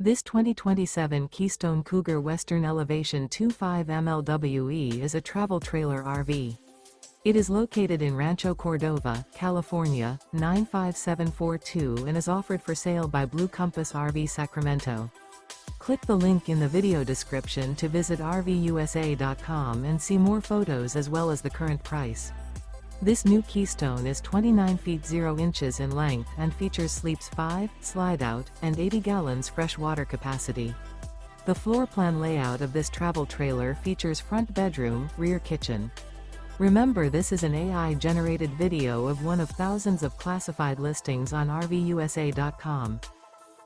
This 2027 Keystone Cougar Western Elevation 25 MLWE is a travel trailer RV. It is located in Rancho Cordova, California, 95742 and is offered for sale by Blue Compass RV Sacramento. Click the link in the video description to visit RVUSA.com and see more photos as well as the current price. This new Keystone is 29 feet 0 inches in length and features sleeps 5, Slideout, and 80 gallons fresh water capacity. The floor plan layout of this travel trailer features front bedroom, rear kitchen. Remember, this is an AI-generated video of one of thousands of classified listings on RVUSA.com.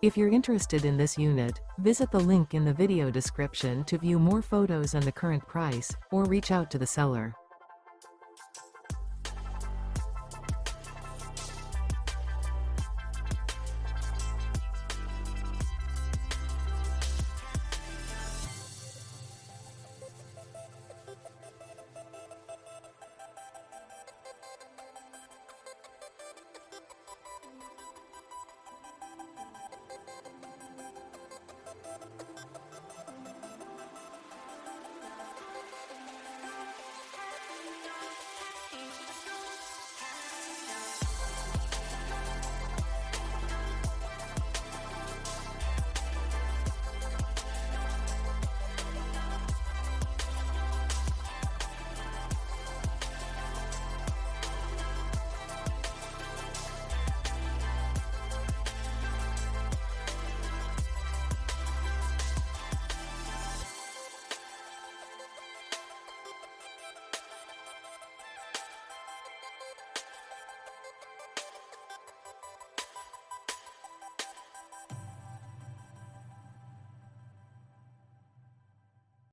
If you're interested in this unit, visit the link in the video description to view more photos and the current price, or reach out to the seller.